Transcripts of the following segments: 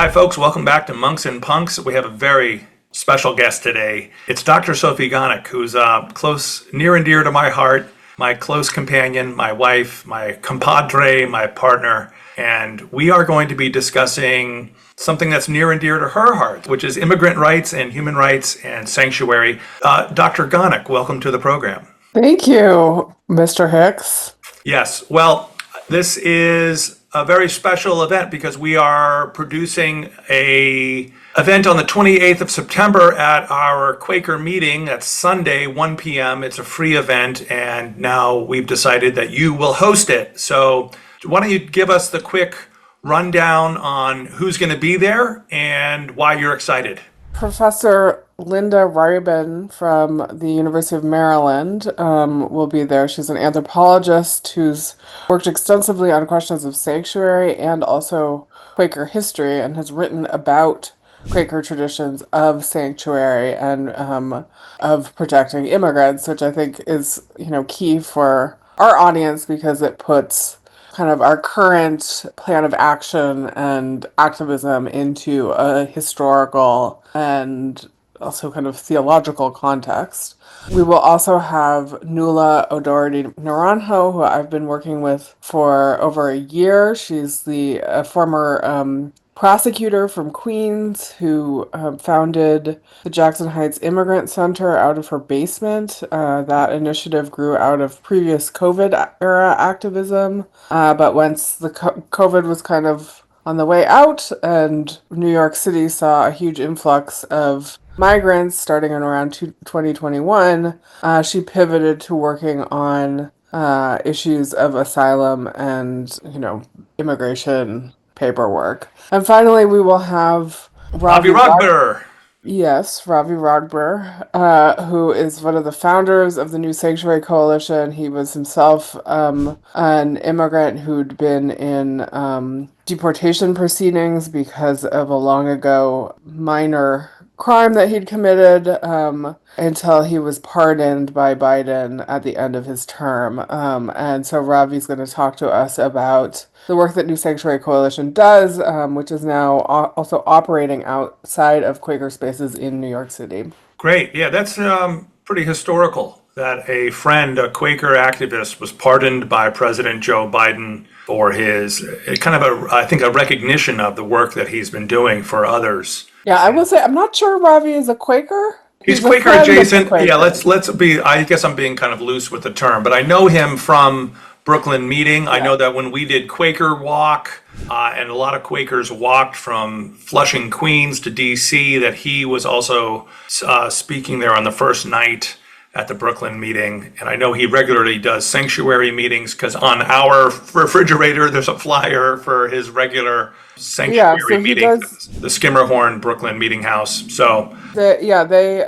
Hi, folks. Welcome back to Monks and Punks. We have a very special guest today. It's Dr. Sophie Gonick, who's close, near and dear to my heart, my close companion, my wife, my compadre, my partner. And we are going to be discussing something that's near and dear to her heart, which is immigrant rights and human rights and sanctuary. Dr. Gonick, welcome to the program. Thank you, Mr. Hicks. Yes. Well, this is a very special event because we are producing a event on the 28th of September at our Quaker meeting. That's Sunday, 1 p.m. It's a free event, and now we've decided that you will host it. So why don't you give us the quick rundown on who's going to be there and why you're excited? Professor Linda Rabben from the University of Maryland will be there. She's an anthropologist who's worked extensively on questions of sanctuary and also Quaker history and has written about Quaker traditions of sanctuary and of protecting immigrants, which I think is, key for our audience because it puts kind of our current plan of action and activism into a historical and also kind of theological context. We will also have Nuala O'Doherty-Naranjo, who I've been working with for over a year. She's the former prosecutor from Queens who founded the Jackson Heights Immigrant Center out of her basement. That initiative grew out of previous COVID era activism. But once the COVID was kind of on the way out and New York City saw a huge influx of migrants starting in around 2021, she pivoted to working on issues of asylum and, immigration paperwork. And finally, we will have Ravi Ragbir. Yes, Ravi Ragbir, who is one of the founders of the New Sanctuary Coalition. He was himself an immigrant who'd been in deportation proceedings because of a long ago minor crime that he'd committed until he was pardoned by Biden at the end of his term. And so Ravi's going to talk to us about the work that New Sanctuary Coalition does, which is now also operating outside of Quaker spaces in New York City. Great. Yeah, that's pretty historical that a friend, a Quaker activist, was pardoned by President Joe Biden for his I think, a recognition of the work that he's been doing for others. Yeah, I will say, I'm not sure Ravi is a Quaker. He's Quaker adjacent. Yeah, let's be, I guess I'm being kind of loose with the term, but I know him from Brooklyn meeting. I know that when we did Quaker Walk, and a lot of Quakers walked from Flushing, Queens to DC, that he was also speaking there on the first night at the Brooklyn meeting. And I know he regularly does sanctuary meetings because on our refrigerator, there's a flyer for his regular sanctuary meeting, the Skimmerhorn Brooklyn Meeting House. So they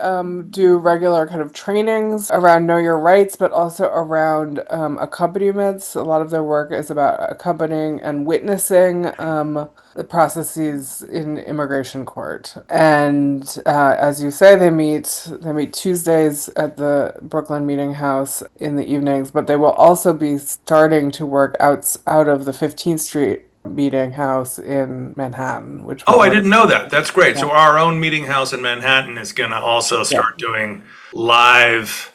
do regular kind of trainings around Know Your Rights, but also around accompaniments. A lot of their work is about accompanying and witnessing the processes in immigration court. And as you say, they meet Tuesdays at the Brooklyn Meeting House in the evenings, but they will also be starting to work out of the 15th Street Meeting House in Manhattan. I didn't know that. That's great. Yeah. So our own meeting house in Manhattan is going to also start doing live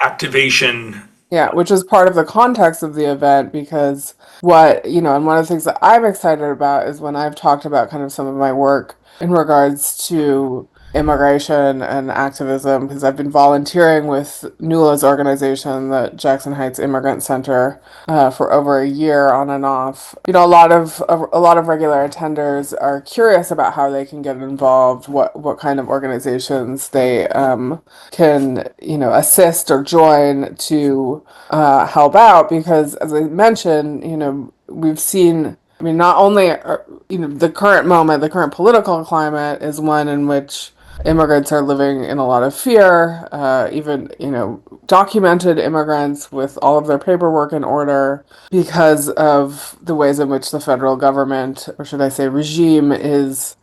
activation. Yeah, which is part of the context of the event because and one of the things that I'm excited about is when I've talked about kind of some of my work in regards to immigration and activism, because I've been volunteering with Nuala's organization, the Jackson Heights Immigrant Center, for over a year on and off. A lot of regular attenders are curious about how they can get involved, what kind of organizations they can assist or join to help out, because as I mentioned, we've seen. Not only the current political climate is one in which immigrants are living in a lot of fear, even, documented immigrants with all of their paperwork in order because of the ways in which the federal government, or should I say regime, is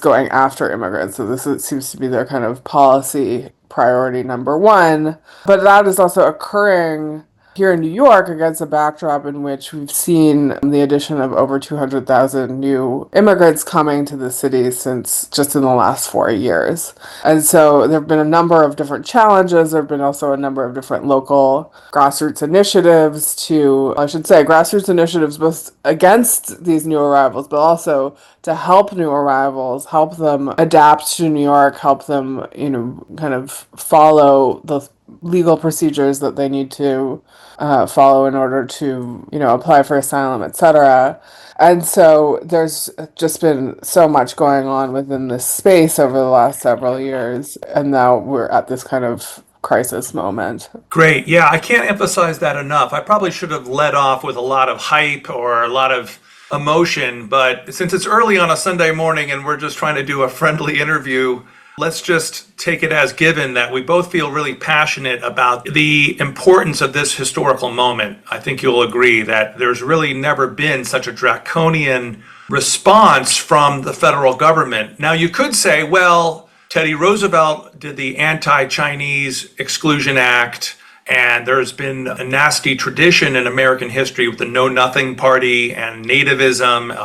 going after immigrants. So seems to be their kind of policy priority number one. But that is also occurring here in New York against a backdrop in which we've seen the addition of over 200,000 new immigrants coming to the city since just in the last 4 years. And so there have been a number of different challenges. There have been also a number of different local grassroots initiatives I should say, grassroots initiatives both against these new arrivals, but also to help new arrivals, help them adapt to New York, help them, kind of follow the legal procedures that they need to follow in order to, apply for asylum, etc. And so there's just been so much going on within this space over the last several years, and now we're at this kind of crisis moment. Great. Yeah, I can't emphasize that enough. I probably should have led off with a lot of hype or a lot of emotion, but since it's early on a Sunday morning and we're just trying to do a friendly interview, let's just take it as given that we both feel really passionate about the importance of this historical moment. I think you'll agree that there's really never been such a draconian response from the federal government. Now, you could say, well, Teddy Roosevelt did the Anti-Chinese Exclusion Act, and there's been a nasty tradition in American history with the Know Nothing Party and nativism,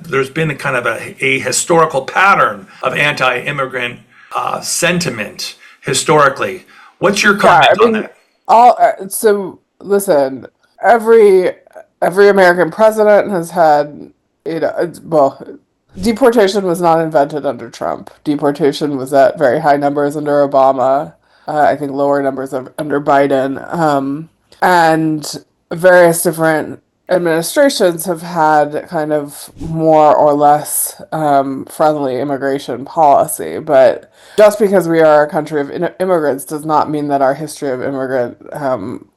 there's been a kind of a historical pattern of anti-immigrant sentiment historically. What's your comment on that? So listen, every American president has had, deportation was not invented under Trump. Deportation was at very high numbers under Obama. I think lower numbers under Biden. And various different administrations have had kind of more or less friendly immigration policy. But just because we are a country of immigrants does not mean that our history of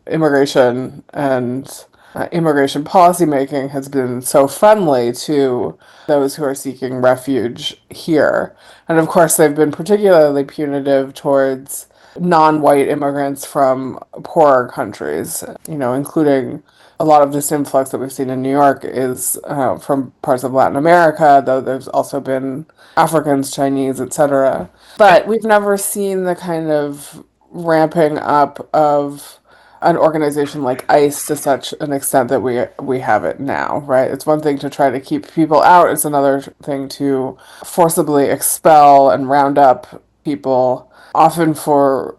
immigration and immigration policymaking has been so friendly to those who are seeking refuge here. And of course, they've been particularly punitive towards non-white immigrants from poorer countries, including a lot of this influx that we've seen in New York is from parts of Latin America, though there's also been Africans, Chinese, etc. But we've never seen the kind of ramping up of an organization like ICE to such an extent that we have it now, right? It's one thing to try to keep people out. It's another thing to forcibly expel and round up people, often for,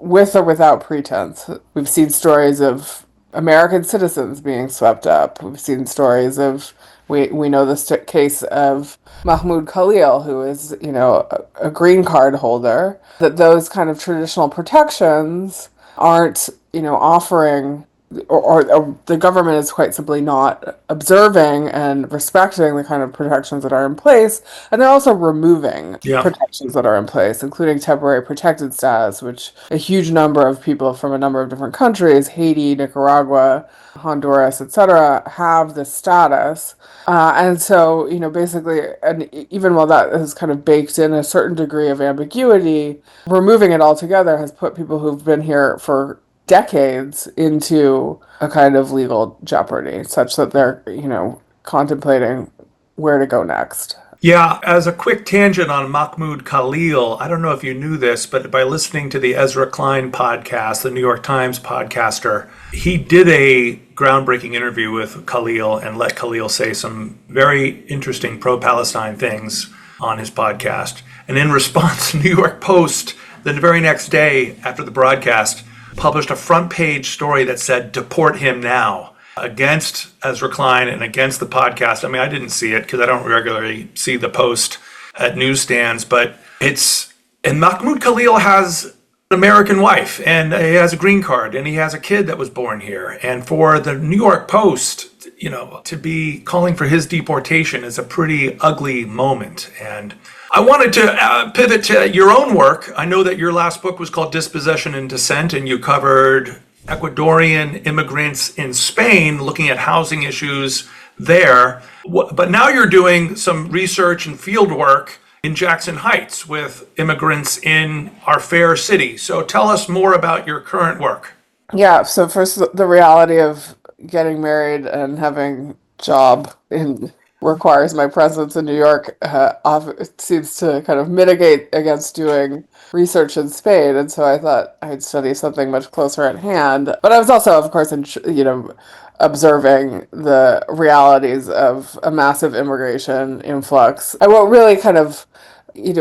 with or without pretense. We've seen stories of American citizens being swept up. We've seen stories of, we know the case of Mahmoud Khalil, who is, a green card holder, that those kind of traditional protections aren't, offering, or the government is quite simply not observing and respecting the kind of protections that are in place. And they're also removing protections that are in place, including temporary protected status, which a huge number of people from a number of different countries, Haiti, Nicaragua, Honduras, etc., have this status. And so, basically, and even while that is kind of baked in a certain degree of ambiguity, removing it altogether has put people who've been here for decades into a kind of legal jeopardy, such that they're, contemplating where to go next. Yeah, as a quick tangent on Mahmoud Khalil, I don't know if you knew this, but by listening to the Ezra Klein podcast, the New York Times podcaster, he did a groundbreaking interview with Khalil and let Khalil say some very interesting pro-Palestine things on his podcast. And in response, the New York Post, the very next day after the broadcast, published a front page story that said, "Deport him now," against Ezra Klein and against the podcast. I mean, I didn't see it because I don't regularly see the Post at newsstands, but and Mahmoud Khalil has an American wife and he has a green card and he has a kid that was born here. And for the New York Post, to be calling for his deportation is a pretty ugly moment. And I wanted to pivot to your own work. I know that your last book was called Dispossession and Dissent, and you covered Ecuadorian immigrants in Spain, looking at housing issues there. But now you're doing some research and field work in Jackson Heights with immigrants in our fair city. So tell us more about your current work. Yeah, so first, the reality of getting married and having job requires my presence in New York. It seems to kind of mitigate against doing research in Spain, and so I thought I'd study something much closer at hand. But I was also, of course, observing the realities of a massive immigration influx. And what really kind of,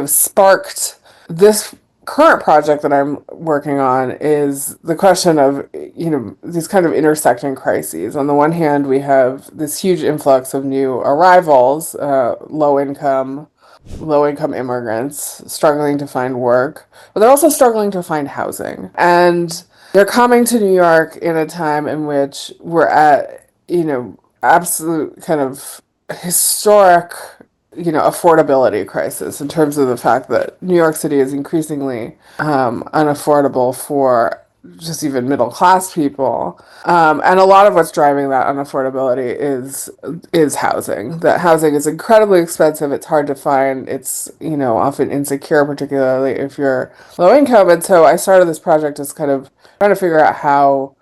sparked this current project that I'm working on is the question of, these kind of intersecting crises. On the one hand, we have this huge influx of new arrivals, low income immigrants struggling to find work, but they're also struggling to find housing. And they're coming to New York in a time in which we're at, absolute kind of historic, affordability crisis in terms of the fact that New York City is increasingly unaffordable for just even middle class people. And a lot of what's driving that unaffordability is housing. That housing is incredibly expensive. It's hard to find. It's, often insecure, particularly if you're low income. And so I started this project as kind of trying to figure out how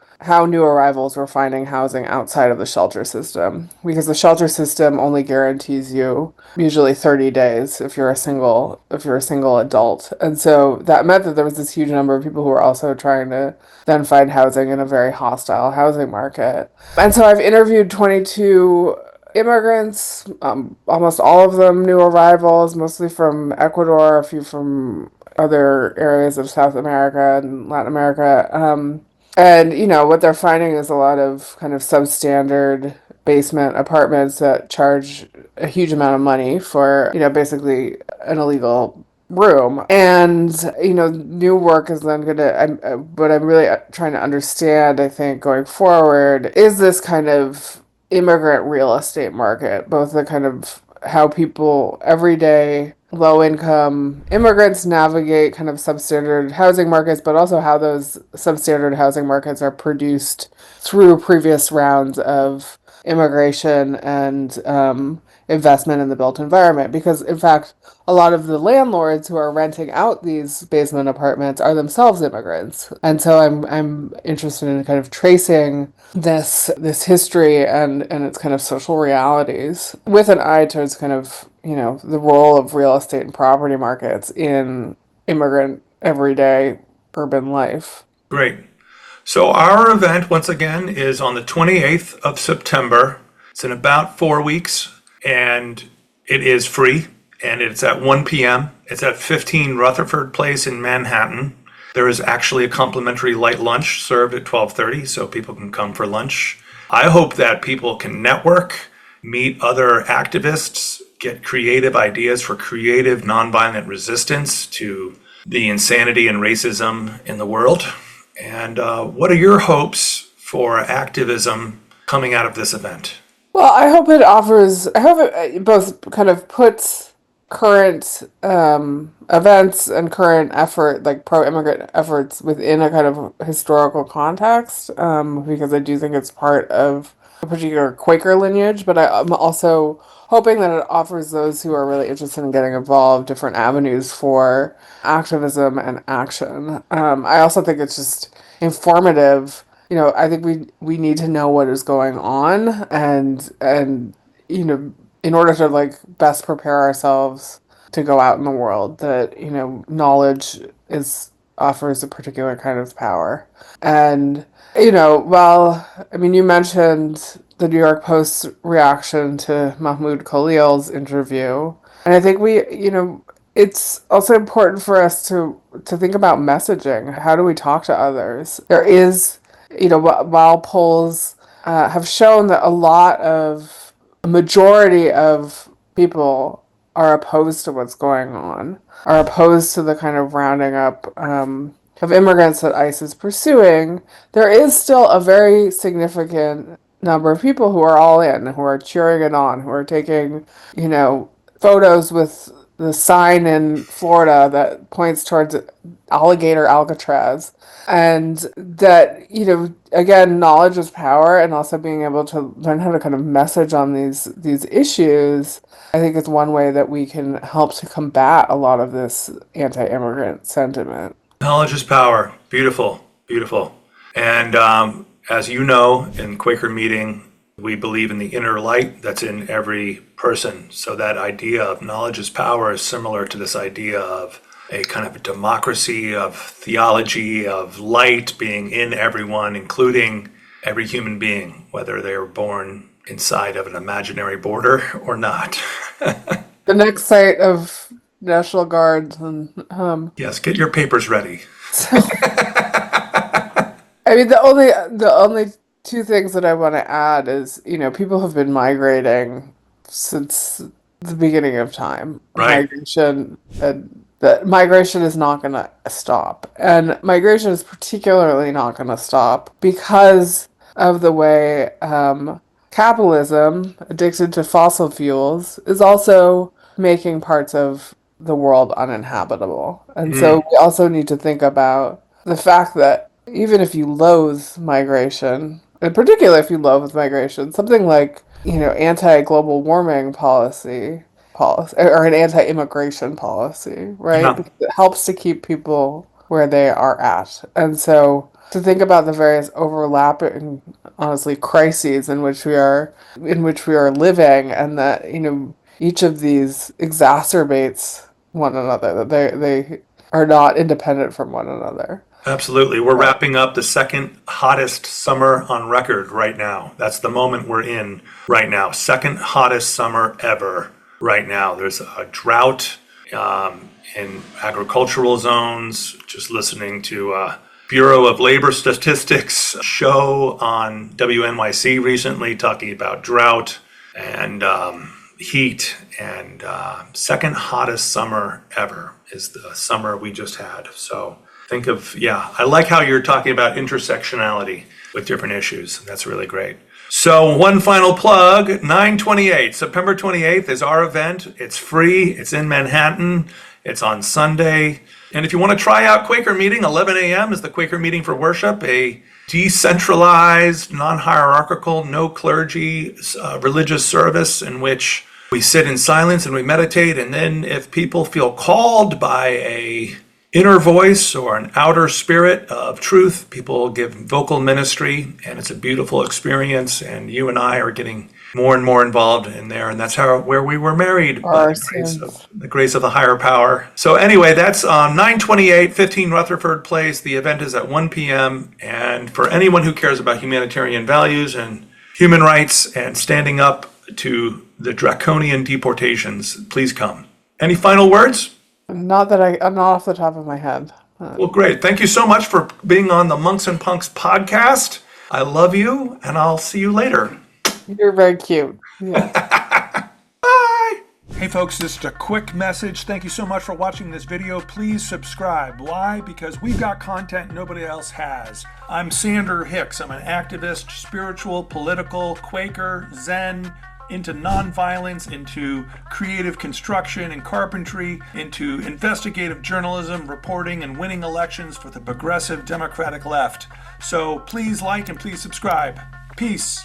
new arrivals were finding housing outside of the shelter system, because the shelter system only guarantees you usually 30 days if you're a single adult. And so that meant that there was this huge number of people who were also trying to then find housing in a very hostile housing market. And so I've interviewed 22 immigrants, almost all of them new arrivals, mostly from Ecuador, a few from other areas of South America and Latin America. And, what they're finding is a lot of kind of substandard basement apartments that charge a huge amount of money for, basically an illegal room. And, new work is then going to, what I'm really trying to understand, I think, going forward, is this kind of immigrant real estate market, both the kind of how people everyday low income immigrants navigate kind of substandard housing markets, but also how those substandard housing markets are produced through previous rounds of immigration and investment in the built environment. Because, in fact, a lot of the landlords who are renting out these basement apartments are themselves immigrants. And so I'm interested in kind of tracing this history and its kind of social realities with an eye towards kind of, the role of real estate and property markets in immigrant everyday urban life. Great. So our event, once again, is on the 28th of September. It's in about 4 weeks, and it is free, and it's at 1 p.m. It's at 15 Rutherford Place in Manhattan. There is actually a complimentary light lunch served at 12:30, so people can come for lunch. I hope that people can network, meet other activists, get creative ideas for creative nonviolent resistance to the insanity and racism in the world. And what are your hopes for activism coming out of this event? Well, I hope it both kind of puts current events and current effort, like pro-immigrant efforts, within a kind of historical context, because I do think it's part of a particular Quaker lineage, but I'm also hoping that it offers those who are really interested in getting involved different avenues for activism and action. I also think it's just informative. I think we need to know what is going on, and in order to like best prepare ourselves to go out in the world, that knowledge is offers a particular kind of power. And well, I mean, you mentioned the New York Post's reaction to Mahmoud Khalil's interview, and I think it's also important for us to think about messaging. How do we talk to others? There is, while polls have shown that a majority of people are opposed to what's going on, are opposed to the kind of rounding up of immigrants that ICE is pursuing, there is still a very significant number of people who are all in, who are cheering it on, who are taking, photos with the sign in Florida that points towards alligator Alcatraz. And that, again, knowledge is power, and also being able to learn how to kind of message on these issues, I think is one way that we can help to combat a lot of this anti-immigrant sentiment. Knowledge is power. Beautiful, beautiful. And as you know, in Quaker meeting, we believe in the inner light that's in every person. So that idea of knowledge is power is similar to this idea of a kind of a democracy of theology, of light being in everyone, including every human being, whether they were born inside of an imaginary border or not. The next site of National Guards and Yes, get your papers ready. I mean, the only two things that I want to add is, people have been migrating since the beginning of time. Right. Migration, and that migration is not going to stop. And migration is particularly not going to stop because of the way capitalism, addicted to fossil fuels, is also making parts of the world uninhabitable. And so we also need to think about the fact that even if you loathe migration, in particular if you loathe migration, something like, anti-global warming policy, or an anti-immigration policy, right? Yeah. Because it helps to keep people where they are at. And so to think about the various overlapping, honestly, crises in which we are living, and that, each of these exacerbates one another, that they are not independent from one another. Absolutely. We're wrapping up the second hottest summer on record right now. That's the moment we're in right now. Second hottest summer ever right now. There's a drought in agricultural zones. Just listening to Bureau of Labor Statistics show on WNYC recently talking about drought and heat, and second hottest summer ever is the summer we just had. So think of, I like how you're talking about intersectionality with different issues. That's really great. So one final plug, September 28th is our event. It's free. It's in Manhattan. It's on Sunday. And if you want to try out Quaker Meeting, 11 a.m. is the Quaker Meeting for Worship, a decentralized, non-hierarchical, no clergy religious service in which we sit in silence and we meditate. And then if people feel called by a inner voice or an outer spirit of truth, people give vocal ministry, and it's a beautiful experience. And you and I are getting more and more involved in there, and that's where we were married by the grace of the higher power. So anyway, that's 928 15 Rutherford Place. The event is at 1 p.m. And for anyone who cares about humanitarian values and human rights and standing up to the draconian deportations, please come. Any final words? I'm not off the top of my head. Well, great. Thank you so much for being on the Monks and Punks podcast. I love you, and I'll see you later. You're very cute. Yeah. Bye. Hey folks, just a quick message. Thank you so much for watching this video. Please subscribe. Why? Because we've got content nobody else has. I'm Sander Hicks. I'm an activist, spiritual, political, Quaker, Zen, into nonviolence, into creative construction and carpentry, into investigative journalism, reporting, and winning elections for the progressive Democratic left. So please like and please subscribe. Peace.